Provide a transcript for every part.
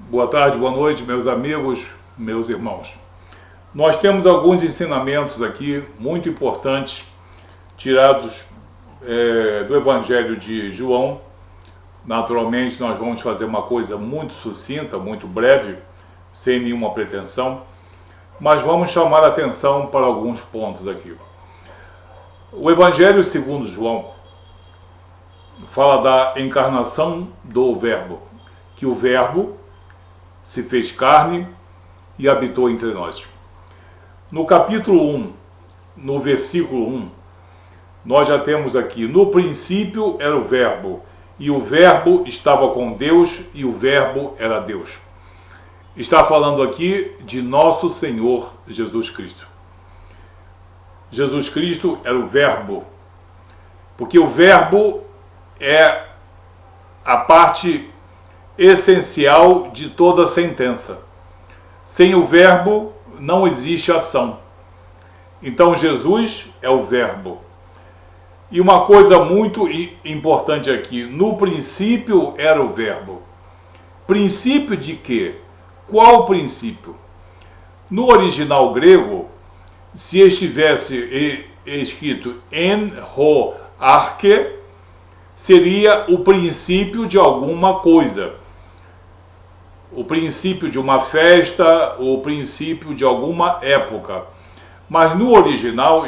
Boa tarde, boa noite, meus amigos, meus irmãos. Nós temos alguns ensinamentos aqui muito importantes tirados do Evangelho de João. Naturalmente, nós vamos fazer uma coisa muito sucinta, muito breve, sem nenhuma pretensão, mas vamos chamar a atenção para alguns pontos aqui. O Evangelho segundo João fala da encarnação do Verbo, que o Verbo se fez carne e habitou entre nós. No capítulo 1, no versículo 1, nós já temos aqui: no princípio era o Verbo, e o Verbo estava com Deus, e o Verbo era Deus. Está falando aqui de nosso Senhor Jesus Cristo. Jesus Cristo era o Verbo, porque o Verbo é a parte essencial de toda a sentença. Sem o Verbo não existe ação. Então Jesus é o Verbo. E uma coisa muito importante aqui: no princípio era o Verbo. Princípio de quê? Qual princípio? No original grego, se estivesse escrito en ho arche, seria o princípio de alguma coisa. O princípio de uma festa, o princípio de alguma época. Mas no original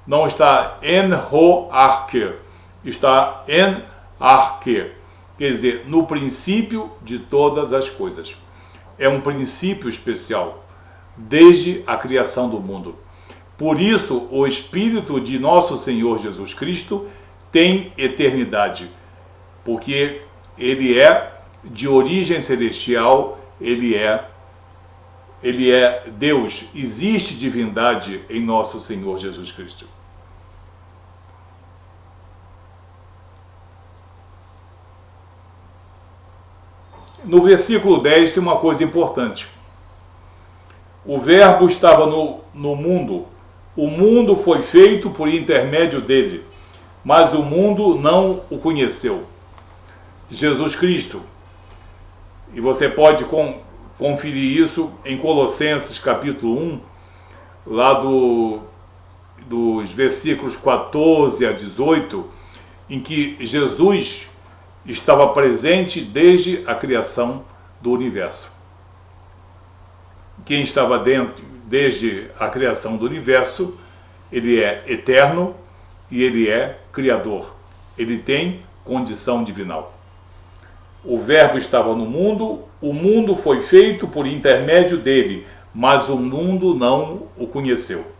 não está en ho arche, está en arche, quer dizer, no princípio de todas as coisas. É um princípio especial, desde a criação do mundo. Por isso, o Espírito de nosso Senhor Jesus Cristo tem eternidade, porque ele é de origem celestial, ele é Deus. Existe divindade em nosso Senhor Jesus Cristo. No versículo 10 tem uma coisa importante. O Verbo estava no mundo. O mundo foi feito por intermédio dele, mas o mundo não o conheceu. Jesus Cristo. E você pode conferir isso em Colossenses capítulo 1, lá dos versículos 14 a 18, em que Jesus estava presente desde a criação do universo. Quem estava dentro desde a criação do universo, ele é eterno e ele é criador. Ele tem condição divinal. O Verbo estava no mundo, o mundo foi feito por intermédio dele, mas o mundo não o conheceu.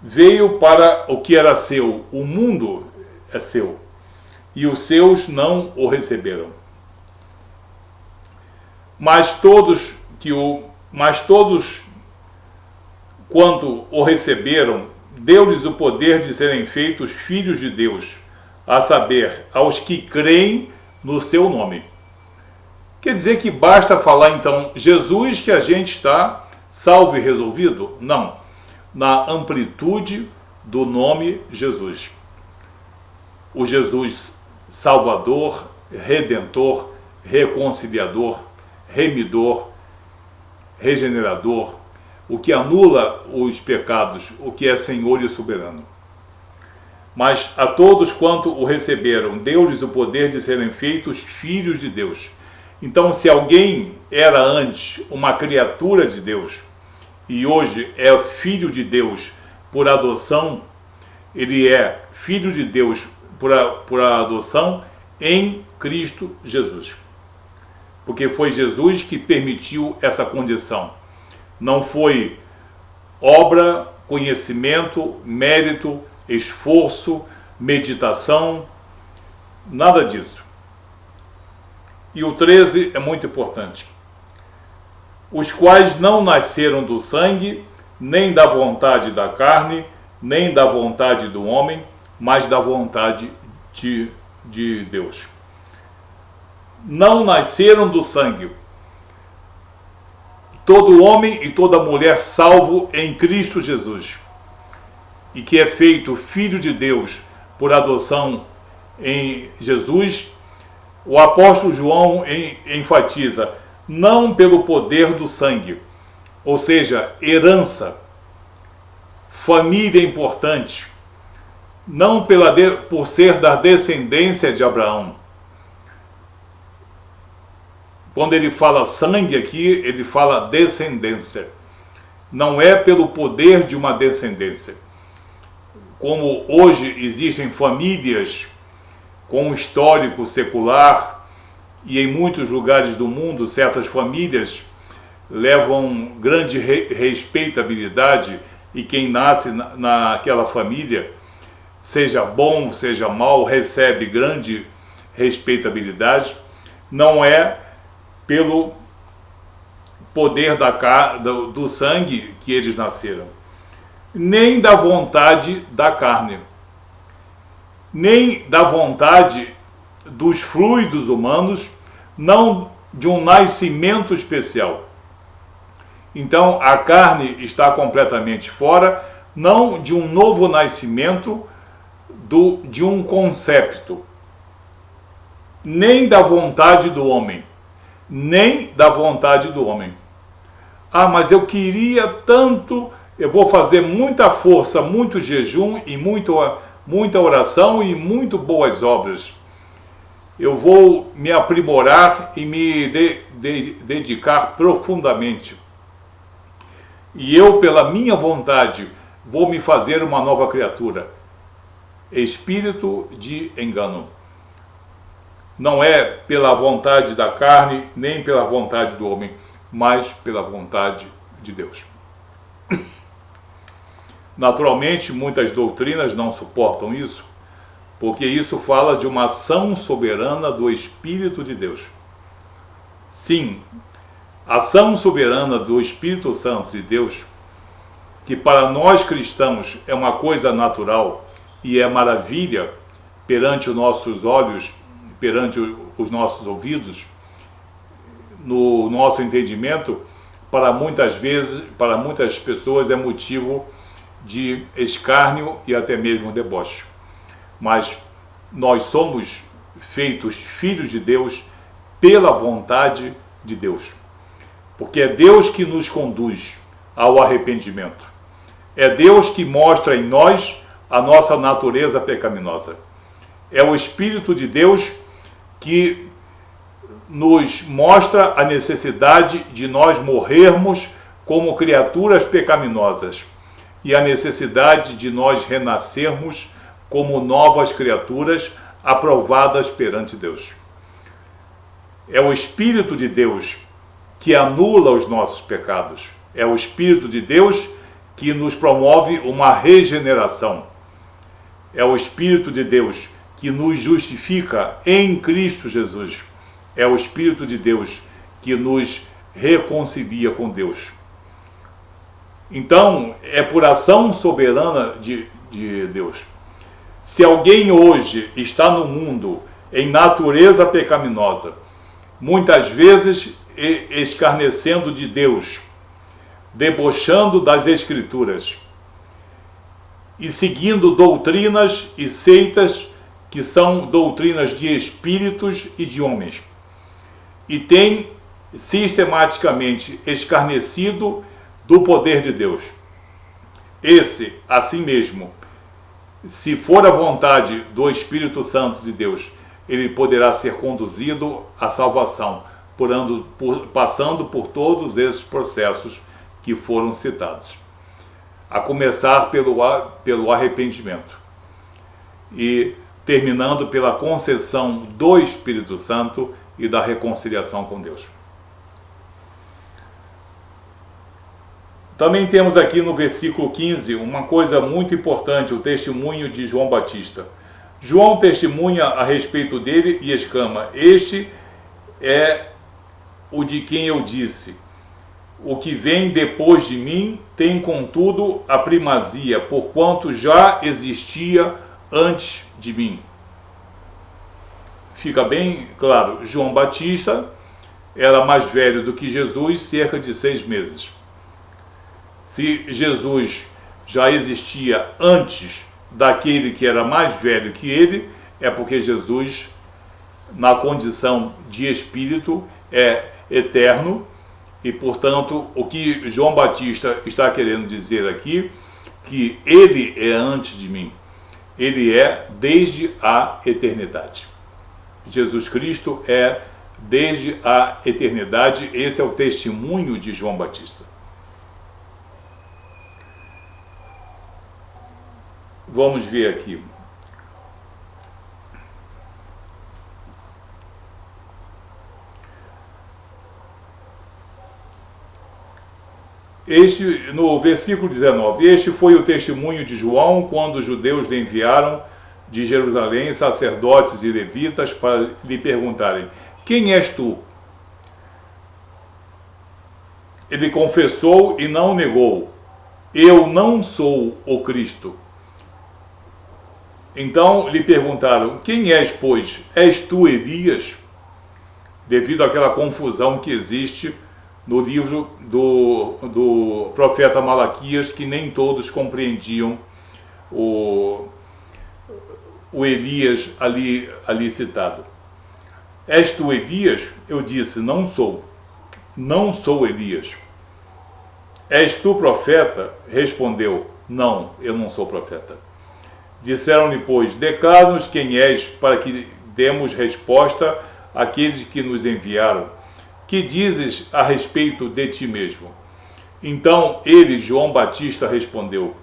Veio para o que era seu, o mundo é seu, e os seus não o receberam. Mas todos quanto o receberam, deu-lhes o poder de serem feitos filhos de Deus, a saber, aos que creem no seu nome. Quer dizer que basta falar então Jesus que a gente está salvo e resolvido? Não. Na amplitude do nome Jesus. O Jesus Salvador, Redentor, Reconciliador, Remidor, Regenerador, o que anula os pecados, o que é Senhor e soberano. Mas a todos quanto o receberam, deu-lhes o poder de serem feitos filhos de Deus. Então, se alguém era antes uma criatura de Deus, e hoje é filho de Deus por adoção, ele é filho de Deus por adoção em Cristo Jesus. Porque foi Jesus que permitiu essa condição. Não foi obra, conhecimento, mérito, esforço, meditação, nada disso. E o 13 é muito importante. Os quais não nasceram do sangue, nem da vontade da carne, nem da vontade do homem, mas da vontade de Deus. Não nasceram do sangue. Todo homem e toda mulher salvo em Cristo Jesus, e que é feito filho de Deus por adoção em Jesus, o apóstolo João enfatiza, não pelo poder do sangue, ou seja, herança, família importante, não por ser da descendência de Abraão. Quando ele fala sangue aqui, ele fala descendência. Não é pelo poder de uma descendência. Como hoje existem famílias com um histórico secular, e em muitos lugares do mundo, certas famílias levam grande respeitabilidade, e quem nasce naquela família, seja bom, seja mal, recebe grande respeitabilidade. Não é pelo poder do sangue que eles nasceram, nem da vontade da carne, nem da vontade dos fluidos humanos, não de um nascimento especial. Então a carne está completamente fora, não de um novo nascimento, de um concepto, nem da vontade do homem, nem da vontade do homem. Ah, mas eu queria tanto, eu vou fazer muita força, muito jejum e muita oração e muito boas obras. Eu vou me aprimorar e me dedicar profundamente. E eu, pela minha vontade, vou me fazer uma nova criatura. Espírito de engano. Não é pela vontade da carne, nem pela vontade do homem, mas pela vontade de Deus. Naturalmente, muitas doutrinas não suportam isso, porque isso fala de uma ação soberana do Espírito de Deus. Sim, a ação soberana do Espírito Santo de Deus, que para nós cristãos é uma coisa natural e é maravilha perante os nossos olhos, perante os nossos ouvidos, no nosso entendimento, para muitas pessoas é motivo de escárnio e até mesmo deboche. Mas nós somos feitos filhos de Deus pela vontade de Deus. Porque é Deus que nos conduz ao arrependimento. É Deus que mostra em nós a nossa natureza pecaminosa. É o Espírito de Deus que nos mostra a necessidade de nós morrermos como criaturas pecaminosas e a necessidade de nós renascermos como novas criaturas aprovadas perante Deus. É o Espírito de Deus que anula os nossos pecados. É o Espírito de Deus que nos promove uma regeneração. É o Espírito de Deus que nos justifica em Cristo Jesus. É o Espírito de Deus que nos reconcilia com Deus. Então, é por ação soberana de Deus. Se alguém hoje está no mundo em natureza pecaminosa, muitas vezes escarnecendo de Deus, debochando das Escrituras e seguindo doutrinas e seitas que são doutrinas de espíritos e de homens, e tem sistematicamente escarnecido do poder de Deus. Esse, assim mesmo, se for a vontade do Espírito Santo de Deus, ele poderá ser conduzido à salvação, passando por todos esses processos que foram citados. A começar pelo arrependimento e terminando pela concessão do Espírito Santo e da reconciliação com Deus. Também temos aqui no versículo 15 uma coisa muito importante, o testemunho de João Batista. João testemunha a respeito dele e exclama: este é o de quem eu disse, o que vem depois de mim tem contudo a primazia, porquanto já existia antes de mim. Fica bem claro, João Batista era mais velho do que Jesus, cerca de 6 meses. Se Jesus já existia antes daquele que era mais velho que ele, é porque Jesus na condição de espírito, é eterno, e portanto o que João Batista está querendo dizer aqui, que ele é antes de mim, ele é desde a eternidade. Jesus Cristo é desde a eternidade. Esse é o testemunho de João Batista. Vamos ver aqui. No versículo 19, este foi o testemunho de João quando os judeus lhe enviaram de Jerusalém sacerdotes e levitas para lhe perguntarem: quem és tu? Ele confessou e não negou: eu não sou o Cristo. Então lhe perguntaram: quem és, pois? És tu Elias? Devido àquela confusão que existe no livro do profeta Malaquias, que nem todos compreendiam o Elias ali citado. És tu Elias? Eu disse: não sou. Não sou Elias. És tu profeta? Respondeu: não, eu não sou profeta. Disseram-lhe, pois: declara-nos quem és, para que demos resposta àqueles que nos enviaram. Que dizes a respeito de ti mesmo? Então ele, João Batista, respondeu: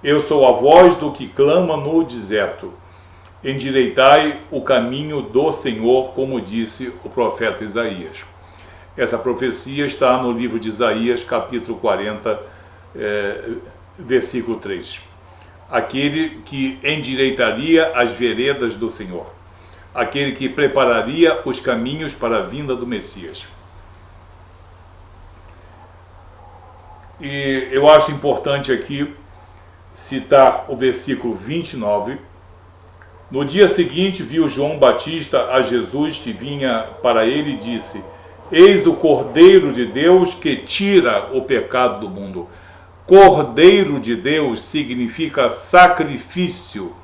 eu sou a voz do que clama no deserto. Endireitai o caminho do Senhor, como disse o profeta Isaías. Essa profecia está no livro de Isaías, capítulo 40, versículo 3. Aquele que endireitaria as veredas do Senhor. Aquele que prepararia os caminhos para a vinda do Messias. E eu acho importante aqui citar o versículo 29. No dia seguinte viu João Batista a Jesus que vinha para ele e disse: eis o Cordeiro de Deus que tira o pecado do mundo. Cordeiro de Deus significa sacrifício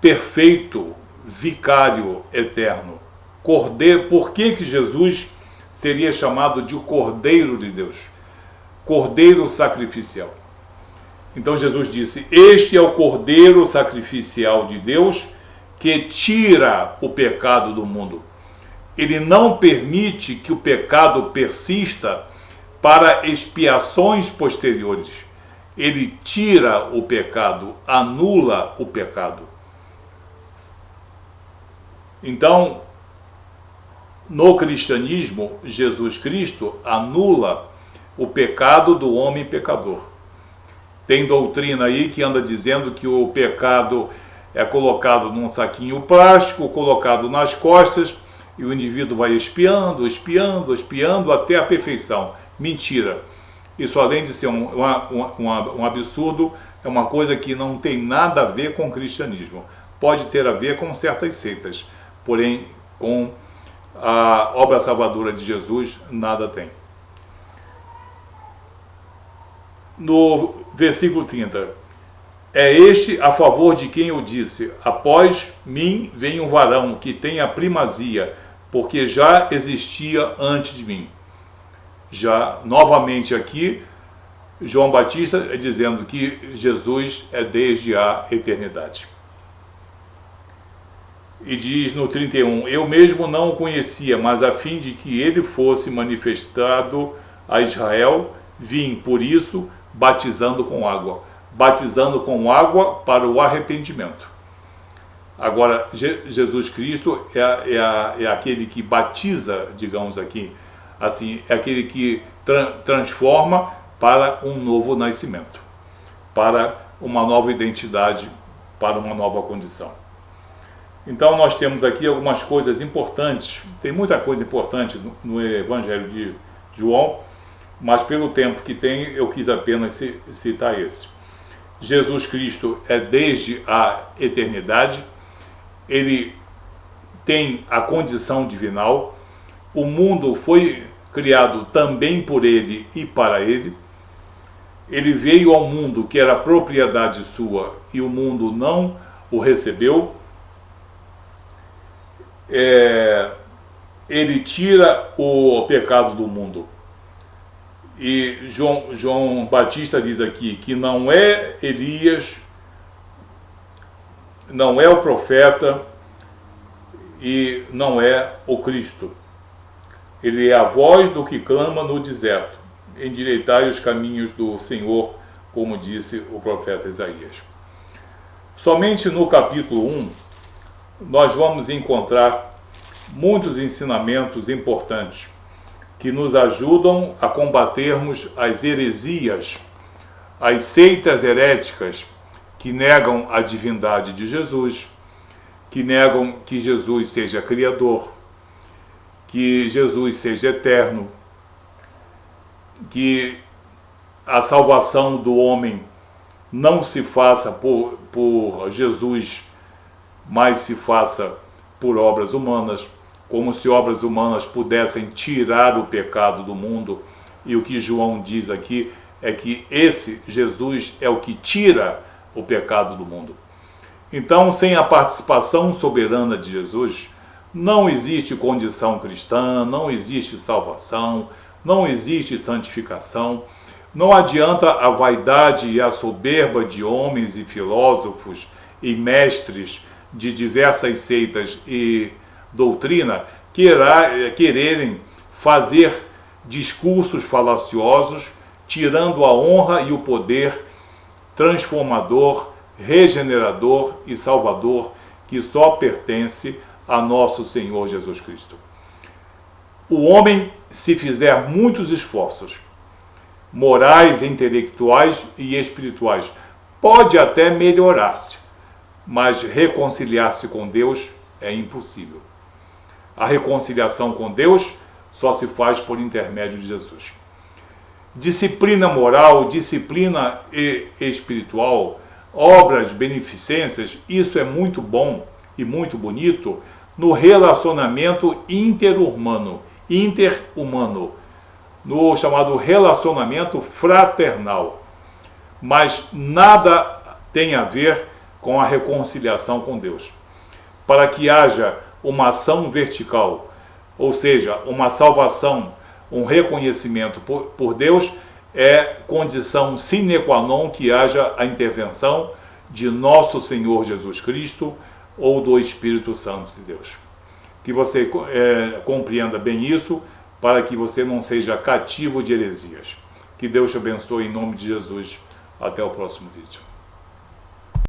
perfeito, vicário eterno. Cordeiro. Por que Jesus seria chamado de o Cordeiro de Deus? Cordeiro sacrificial. Então Jesus disse: este é o Cordeiro sacrificial de Deus que tira o pecado do mundo. Ele não permite que o pecado persista para expiações posteriores. Ele tira o pecado, anula o pecado. Então, no cristianismo, Jesus Cristo anula o pecado do homem pecador. Tem doutrina aí que anda dizendo que o pecado é colocado num saquinho plástico, colocado nas costas, e o indivíduo vai expiando, expiando, expiando até a perfeição. Mentira. Isso, além de ser um absurdo, é uma coisa que não tem nada a ver com o cristianismo. Pode ter a ver com certas seitas, porém com a obra salvadora de Jesus nada tem. No versículo 30, é este a favor de quem eu disse: após mim vem um varão que tem a primazia, porque já existia antes de mim. Já novamente aqui, João Batista é dizendo que Jesus é desde a eternidade. E diz no 31, eu mesmo não o conhecia, mas a fim de que ele fosse manifestado a Israel, vim por isso batizando com água. Batizando com água para o arrependimento. Agora, Jesus Cristo é aquele que batiza, digamos aqui, assim, é aquele que transforma para um novo nascimento, para uma nova identidade, para uma nova condição. Então nós temos aqui algumas coisas importantes, tem muita coisa importante no Evangelho de João, mas pelo tempo que tem eu quis apenas citar esse. Jesus Cristo é desde a eternidade, ele tem a condição divinal, o mundo foi criado também por ele e para ele, ele veio ao mundo que era propriedade sua e o mundo não o recebeu, ele tira o pecado do mundo. E João Batista diz aqui que não é Elias, não é o profeta e não é o Cristo. Ele é a voz do que clama no deserto: endireitai os caminhos do Senhor, como disse o profeta Isaías. Somente no capítulo 1 nós vamos encontrar muitos ensinamentos importantes que nos ajudam a combatermos as heresias, as seitas heréticas que negam a divindade de Jesus, que negam que Jesus seja Criador, que Jesus seja eterno, que a salvação do homem não se faça por Jesus, mas se faça por obras humanas, como se obras humanas pudessem tirar o pecado do mundo. E o que João diz aqui é que esse Jesus é o que tira o pecado do mundo. Então, sem a participação soberana de Jesus, não existe condição cristã, não existe salvação, não existe santificação. Não adianta a vaidade e a soberba de homens e filósofos e mestres de diversas seitas e doutrina quererem fazer discursos falaciosos, tirando a honra e o poder transformador, regenerador e salvador que só pertence a nosso Senhor Jesus Cristo. O homem, se fizer muitos esforços morais, intelectuais e espirituais, pode até melhorar-se, mas reconciliar-se com Deus é impossível. A reconciliação com Deus só se faz por intermédio de Jesus. Disciplina moral, disciplina espiritual, obras, beneficências, isso é muito bom e muito bonito no relacionamento interhumano, no chamado relacionamento fraternal. Mas nada tem a ver com a reconciliação com Deus. Para que haja uma ação vertical, ou seja, uma salvação, um reconhecimento por Deus, é condição sine qua non que haja a intervenção de nosso Senhor Jesus Cristo ou do Espírito Santo de Deus. Que você compreenda bem isso, para que você não seja cativo de heresias. Que Deus te abençoe em nome de Jesus. Até o próximo vídeo.